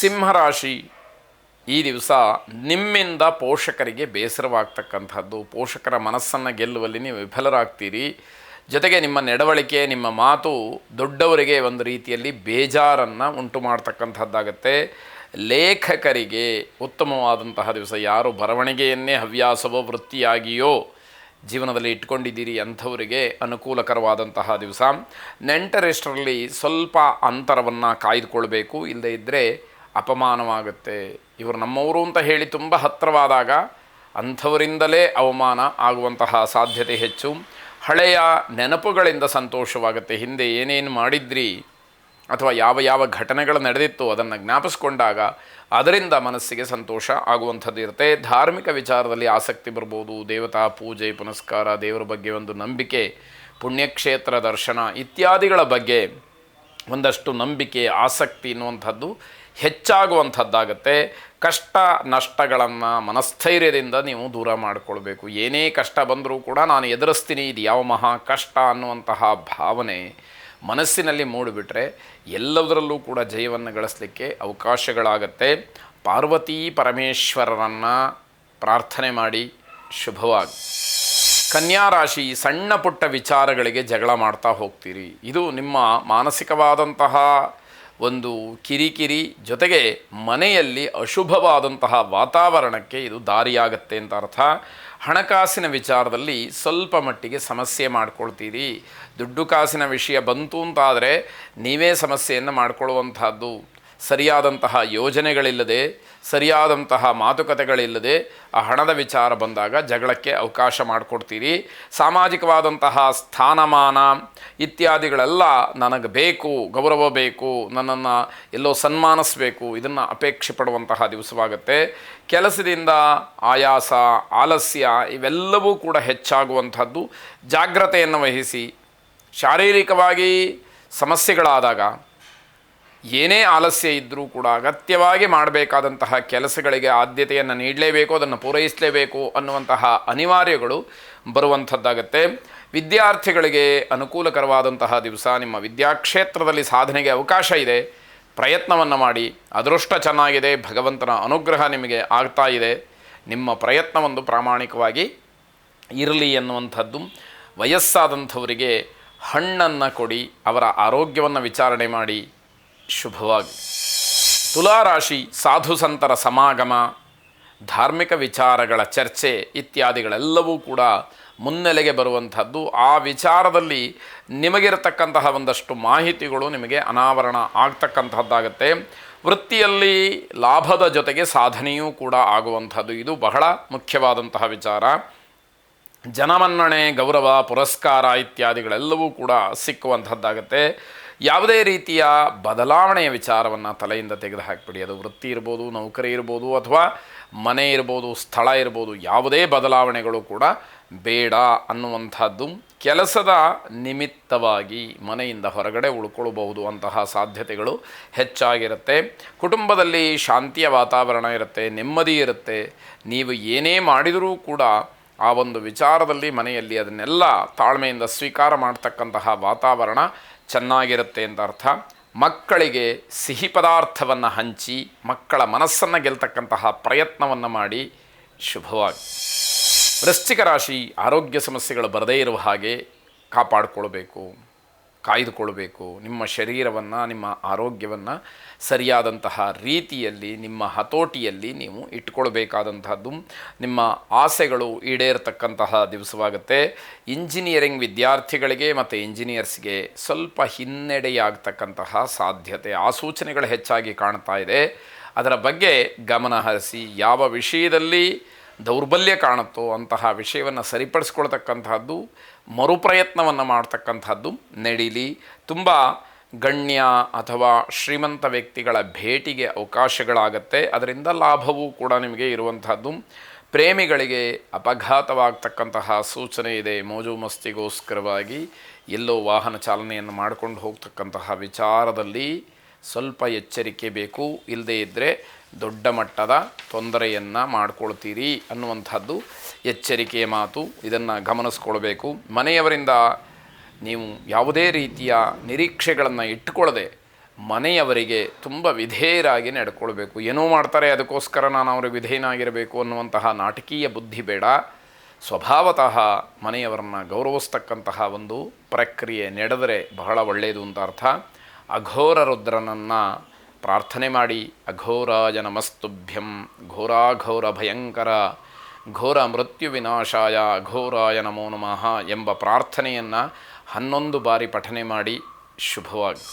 ಸಿಂಹರಾಶಿ, ಈ ದಿವಸ ನಿಮ್ಮಿಂದ ಪೋಷಕರಿಗೆ ಬೇಸರವಾಗ್ತಕ್ಕಂಥದ್ದು, ಪೋಷಕರ ಮನಸ್ಸನ್ನು ಗೆಲ್ಲುವಲ್ಲಿ ನೀವು ವಿಫಲರಾಗ್ತೀರಿ. ಜೊತೆಗೆ ನಿಮ್ಮ ನಡವಳಿಕೆ, ನಿಮ್ಮ ಮಾತು ದೊಡ್ಡವರಿಗೆ ಒಂದು ರೀತಿಯಲ್ಲಿ ಬೇಜಾರನ್ನು ಉಂಟು ಮಾಡ್ತಕ್ಕಂಥದ್ದಾಗತ್ತೆ. ಲೇಖಕರಿಗೆ ಉತ್ತಮವಾದಂತಹ ದಿವಸ. ಯಾರು ಬರವಣಿಗೆಯನ್ನೇ ಹವ್ಯಾಸವೋ ವೃತ್ತಿಯಾಗಿಯೋ ಜೀವನದಲ್ಲಿ ಇಟ್ಕೊಂಡಿದ್ದೀರಿ ಅಂಥವರಿಗೆ ಅನುಕೂಲಕರವಾದಂತಹ ದಿವಸ. ನೆಂಟರಿಷ್ಟರಲ್ಲಿ ಸ್ವಲ್ಪ ಅಂತರವನ್ನು ಕಾಯ್ದುಕೊಳ್ಬೇಕು, ಇಲ್ಲದೇ ಇದ್ದರೆ ಅಪಮಾನವಾಗುತ್ತೆ. ಇವರು ನಮ್ಮವರು ಅಂತ ಹೇಳಿ ತುಂಬ ಹತ್ತಿರವಾದಾಗ ಅಂಥವರಿಂದಲೇ ಅವಮಾನ ಆಗುವಂತಹ ಸಾಧ್ಯತೆ ಹೆಚ್ಚು. ಹಳೆಯ ನೆನಪುಗಳಿಂದ ಸಂತೋಷವಾಗುತ್ತೆ. ಹಿಂದೆ ಏನೇನು ಮಾಡಿದ್ರಿ ಅಥವಾ ಯಾವ ಯಾವ ಘಟನೆಗಳು ನಡೆದಿತ್ತು ಅದನ್ನು ಜ್ಞಾಪಿಸ್ಕೊಂಡಾಗ ಅದರಿಂದ ಮನಸ್ಸಿಗೆ ಸಂತೋಷ ಆಗುವಂಥದ್ದು ಇರುತ್ತೆ. ಧಾರ್ಮಿಕ ವಿಚಾರದಲ್ಲಿ ಆಸಕ್ತಿ ಬರ್ಬೋದು. ದೇವತಾ ಪೂಜೆ ಪುನಸ್ಕಾರ, ದೇವರ ಬಗ್ಗೆ ಒಂದು ನಂಬಿಕೆ, ಪುಣ್ಯಕ್ಷೇತ್ರ ದರ್ಶನ ಇತ್ಯಾದಿಗಳ ಬಗ್ಗೆ ಒಂದಷ್ಟು ನಂಬಿಕೆ, ಆಸಕ್ತಿ ಎನ್ನುವಂಥದ್ದು ಹೆಚ್ಚಾಗುವಂಥದ್ದಾಗತ್ತೆ. ಕಷ್ಟ ನಷ್ಟಗಳನ್ನು ಮನಸ್ಥೈರ್ಯದಿಂದ ನೀವು ದೂರ ಮಾಡಿಕೊಳ್ಬೇಕು. ಏನೇ ಕಷ್ಟ ಬಂದರೂ ಕೂಡ ನಾನು ಎದುರಿಸ್ತೀನಿ, ಇದು ಯಾವ ಮಹಾ ಕಷ್ಟ ಅನ್ನುವಂತಹ ಭಾವನೆ ಮನಸ್ಸಿನಲ್ಲಿ ಮೂಡಿಬಿಟ್ರೆ ಎಲ್ಲದರಲ್ಲೂ ಕೂಡ ಜಯವನ್ನು ಗಳಿಸಲಿಕ್ಕೆ ಅವಕಾಶಗಳಾಗತ್ತೆ. ಪಾರ್ವತೀ ಪರಮೇಶ್ವರರನ್ನು ಪ್ರಾರ್ಥನೆ ಮಾಡಿ. ಶುಭವಾಗಿ. ಕನ್ಯಾ ರಾಶಿ, ಸಣ್ಣ ಪುಟ್ಟ ವಿಚಾರಗಳಿಗೆ ಜಗಳ ಮಾಡ್ತಾ ಹೋಗ್ತೀರಿ. ಇದು ನಿಮ್ಮ ಮಾನಸಿಕವಾದಂತಹ ಒಂದು ಕಿರಿಕಿರಿ, ಜೊತೆಗೆ ಮನೆಯಲ್ಲಿ ಅಶುಭವಾದಂತಹ ವಾತಾವರಣಕ್ಕೆ ಇದು ದಾರಿಯಾಗತ್ತೆ ಅಂತ ಅರ್ಥ. ಹಣಕಾಸಿನ ವಿಚಾರದಲ್ಲಿ ಸ್ವಲ್ಪ ಮಟ್ಟಿಗೆ ಸಮಸ್ಯೆ ಮಾಡ್ಕೊಳ್ತೀರಿ. ದುಡ್ಡು ಕಾಸಿನ ವಿಷಯ ಬಂತು ಅಂತಾದರೆ ನೀವೇ ಸಮಸ್ಯೆಯನ್ನು ಮಾಡಿಕೊಳ್ಳುವಂಥದ್ದು. ಸರಿಯಾದಂತಹ ಯೋಜನೆಗಳಿಲ್ಲದೆ, ಸರಿಯಾದಂತಹ ಮಾತುಕತೆಗಳಿಲ್ಲದೆ ಆ ಹಣದ ವಿಚಾರ ಬಂದಾಗ ಜಗಳಕ್ಕೆ ಅವಕಾಶ ಮಾಡಿಕೊಡ್ತೀರಿ. ಸಾಮಾಜಿಕವಾದಂತಹ ಸ್ಥಾನಮಾನ ಇತ್ಯಾದಿಗಳೆಲ್ಲ ನನಗೆ ಬೇಕು, ಗೌರವ ಬೇಕು, ನನ್ನನ್ನು ಎಲ್ಲೋ ಸನ್ಮಾನಿಸಬೇಕು, ಇದನ್ನು ಅಪೇಕ್ಷೆ ಪಡುವಂತಹ ದಿವಸವಾಗುತ್ತೆ. ಕೆಲಸದಿಂದ ಆಯಾಸ, ಆಲಸ್ಯ ಇವೆಲ್ಲವೂ ಕೂಡ ಹೆಚ್ಚಾಗುವಂಥದ್ದು. ಜಾಗ್ರತೆಯನ್ನು ವಹಿಸಿ. ಶಾರೀರಿಕವಾಗಿ ಸಮಸ್ಯೆಗಳಾದಾಗ ಏನೇ ಆಲಸ್ಯ ಇದ್ದರೂ ಕೂಡ ಅಗತ್ಯವಾಗಿ ಮಾಡಬೇಕಾದಂತಹ ಕೆಲಸಗಳಿಗೆ ಆದ್ಯತೆಯನ್ನು ನೀಡಲೇಬೇಕು, ಅದನ್ನು ಪೂರೈಸಲೇಬೇಕು ಅನ್ನುವಂತಹ ಅನಿವಾರ್ಯಗಳು ಬರುವಂಥದ್ದಾಗತ್ತೆ. ವಿದ್ಯಾರ್ಥಿಗಳಿಗೆ ಅನುಕೂಲಕರವಾದಂತಹ ದಿವಸ. ನಿಮ್ಮ ವಿದ್ಯಾಕ್ಷೇತ್ರದಲ್ಲಿ ಸಾಧನೆಗೆ ಅವಕಾಶ ಇದೆ. ಪ್ರಯತ್ನವನ್ನು ಮಾಡಿ. ಅದೃಷ್ಟ ಚೆನ್ನಾಗಿದೆ. ಭಗವಂತನ ಅನುಗ್ರಹ ನಿಮಗೆ ಆಗ್ತಾ ಇದೆ. ನಿಮ್ಮ ಪ್ರಯತ್ನವೊಂದು ಪ್ರಾಮಾಣಿಕವಾಗಿ ಇರಲಿ ಎನ್ನುವಂಥದ್ದು. ವಯಸ್ಸಾದಂಥವರಿಗೆ ಹಣ್ಣನ್ನು ಕೊಡಿ. ಅವರ ಆರೋಗ್ಯವನ್ನು ವಿಚಾರಣೆ ಮಾಡಿ. ಶುಭವಾಗಿ. ತುಲಾರಾಶಿ, ಸಾಧು ಸಂತರ ಸಮಾಗಮ, ಧಾರ್ಮಿಕ ವಿಚಾರಗಳ ಚರ್ಚೆ ಇತ್ಯಾದಿಗಳೆಲ್ಲವೂ ಕೂಡ ಮುನ್ನೆಲೆಗೆ ಬರುವಂಥದ್ದು. ಆ ವಿಚಾರದಲ್ಲಿ ನಿಮಗಿರತಕ್ಕಂತಹ ಒಂದಷ್ಟು ಮಾಹಿತಿಗಳು ನಿಮಗೆ ಅನಾವರಣ ಆಗ್ತಕ್ಕಂಥದ್ದಾಗತ್ತೆ. ವೃತ್ತಿಯಲ್ಲಿ ಲಾಭದ ಜೊತೆಗೆ ಸಾಧನೆಯೂ ಕೂಡ ಆಗುವಂಥದ್ದು. ಇದು ಬಹಳ ಮುಖ್ಯವಾದಂತಹ ವಿಚಾರ. ಜನಮನ್ನಣೆ, ಗೌರವ, ಪುರಸ್ಕಾರ ಇತ್ಯಾದಿಗಳೆಲ್ಲವೂ ಕೂಡ ಸಿಕ್ಕುವಂಥದ್ದಾಗತ್ತೆ. ಯಾವುದೇ ರೀತಿಯ ಬದಲಾವಣೆಯ ವಿಚಾರವನ್ನು ತಲೆಯಿಂದ ತೆಗೆದು ಹಾಕಿಬಿಡಿ. ಅದು ವೃತ್ತಿ ಇರ್ಬೋದು, ನೌಕರಿ ಇರ್ಬೋದು, ಅಥವಾ ಮನೆ ಇರ್ಬೋದು, ಸ್ಥಳ ಇರ್ಬೋದು, ಯಾವುದೇ ಬದಲಾವಣೆಗಳು ಕೂಡ ಬೇಡ ಅನ್ನುವಂಥದ್ದು. ಕೆಲಸದ ನಿಮಿತ್ತವಾಗಿ ಮನೆಯಿಂದ ಹೊರಗಡೆ ಉಳ್ಕೊಳ್ಬಹುದು ಅಂತಹ ಸಾಧ್ಯತೆಗಳು ಹೆಚ್ಚಾಗಿರುತ್ತೆ. ಕುಟುಂಬದಲ್ಲಿ ಶಾಂತಿಯ ವಾತಾವರಣ ಇರುತ್ತೆ, ನೆಮ್ಮದಿ ಇರುತ್ತೆ. ನೀವು ಏನೇ ಮಾಡಿದರೂ ಕೂಡ ಆ ಒಂದು ವಿಚಾರದಲ್ಲಿ ಮನೆಯಲ್ಲಿ ಅದನ್ನೆಲ್ಲ ತಾಳ್ಮೆಯಿಂದ ಸ್ವೀಕಾರ ಮಾಡ್ತಕ್ಕಂತಹ ವಾತಾವರಣ ಚೆನ್ನಾಗಿರುತ್ತೆ ಅಂತ ಅರ್ಥ. ಮಕ್ಕಳಿಗೆ ಸಿಹಿ ಪದಾರ್ಥವನ್ನು ಹಂಚಿ ಮಕ್ಕಳ ಮನಸ್ಸನ್ನು ಗೆಲ್ತಕ್ಕಂತಹ ಪ್ರಯತ್ನವನ್ನು ಮಾಡಿ. ಶುಭವಾಗಿ. ವೃಶ್ಚಿಕ ರಾಶಿ, ಆರೋಗ್ಯ ಸಮಸ್ಯೆಗಳು ಬರದೇ ಇರುವ ಹಾಗೆ ಕಾಪಾಡಿಕೊಳ್ಬೇಕು, ಕಾಯ್ದುಕೊಳ್ಬೇಕು. ನಿಮ್ಮ ಶರೀರವನ್ನು, ನಿಮ್ಮ ಆರೋಗ್ಯವನ್ನು ಸರಿಯಾದಂತಹ ರೀತಿಯಲ್ಲಿ, ನಿಮ್ಮ ಹತೋಟಿಯಲ್ಲಿ ನೀವು ಇಟ್ಕೊಳ್ಬೇಕಾದಂತಹದ್ದು. ನಿಮ್ಮ ಆಸೆಗಳು ಈಡೇರತಕ್ಕಂತಹ ದಿವಸವಾಗುತ್ತೆ. ಇಂಜಿನಿಯರಿಂಗ್ ವಿದ್ಯಾರ್ಥಿಗಳಿಗೆ ಮತ್ತು ಇಂಜಿನಿಯರ್ಸ್ಗೆ ಸ್ವಲ್ಪ ಹಿನ್ನಡೆಯಾಗತಕ್ಕಂತಹ ಸಾಧ್ಯತೆ, ಆ ಸೂಚನೆಗಳು ಹೆಚ್ಚಾಗಿ ಕಾಣ್ತಾ ಇದೆ. ಅದರ ಬಗ್ಗೆ ಗಮನ ಹರಿಸಿ. ಯಾವ ವಿಷಯದಲ್ಲಿ ದೌರ್ಬಲ್ಯ ಕಾಣುತ್ತೋ ಅಂತಹ ವಿಷಯವನ್ನು ಸರಿಪಡಿಸ್ಕೊಳ್ತಕ್ಕಂತಹದ್ದು, ಮರುಪ್ರಯತ್ನವನ್ನು ಮಾಡ್ತಕ್ಕಂಥದ್ದು ನಡೀಲಿ. ತುಂಬ ಗಣ್ಯ ಅಥವಾ ಶ್ರೀಮಂತ ವ್ಯಕ್ತಿಗಳ ಭೇಟಿಗೆ ಅವಕಾಶಗಳಾಗತ್ತೆ. ಅದರಿಂದ ಲಾಭವೂ ಕೂಡ ನಿಮಗೆ ಇರುವಂಥದ್ದು. ಪ್ರೇಮಿಗಳಿಗೆ ಅಪಘಾತವಾಗ್ತಕ್ಕಂತಹ ಸೂಚನೆ ಇದೆ. ಮೋಜು ಮಸ್ತಿಗೋಸ್ಕರವಾಗಿ ಎಲ್ಲೋ ವಾಹನ ಚಾಲನೆಯನ್ನು ಮಾಡಿಕೊಂಡು ಹೋಗ್ತಕ್ಕಂತಹ ವಿಚಾರದಲ್ಲಿ ಸ್ವಲ್ಪ ಎಚ್ಚರಿಕೆ ಬೇಕು. ಇಲ್ಲದೇ ಇದ್ದರೆ ದೊಡ್ಡ ಮಟ್ಟದ ತೊಂದರೆಯನ್ನು ಮಾಡಿಕೊಳ್ತೀರಿ ಅನ್ನುವಂಥದ್ದು ಎಚ್ಚರಿಕೆಯ ಮಾತು. ಇದನ್ನು ಗಮನಿಸ್ಕೊಳ್ಬೇಕು. ಮನೆಯವರಿಂದ ನೀವು ಯಾವುದೇ ರೀತಿಯ ನಿರೀಕ್ಷೆಗಳನ್ನು ಇಟ್ಟುಕೊಳ್ಳದೆ ಮನೆಯವರಿಗೆ ತುಂಬ ವಿಧೇಯರಾಗಿ ನಡ್ಕೊಳ್ಬೇಕು. ಏನೋ ಮಾಡ್ತಾರೆ ಅದಕ್ಕೋಸ್ಕರ ನಾನು ಅವ್ರಿಗೆ ವಿಧೇಯನಾಗಿರಬೇಕು ಅನ್ನುವಂತಹ ನಾಟಕೀಯ ಬುದ್ಧಿ ಬೇಡ. ಸ್ವಭಾವತಃ ಮನೆಯವರನ್ನು ಗೌರವಿಸ್ತಕ್ಕಂತಹ ಒಂದು ಪ್ರಕ್ರಿಯೆ ನಡೆದರೆ ಬಹಳ ಒಳ್ಳೆಯದು ಅಂತ ಅರ್ಥ. ಅಘೋರ ರುದ್ರನನ್ನು ಪ್ರಾರ್ಥನೆ ಮಾಡಿ, ಅಘೋರಾಯ ನಮಸ್ತುಭ್ಯಂ ಘೋರಾಘೋರ ಭಯಂಕರ ಘೋರ ಮೃತ್ಯು ವಿನಾಶಾಯ ಅಘೋರಾಯ ನಮೋ ನಮಃ ಎಂಬ ಪ್ರಾರ್ಥನೆಯನ್ನು 11 ಬಾರಿ ಪಠನೆ ಮಾಡಿ. ಶುಭವಾಗಿ.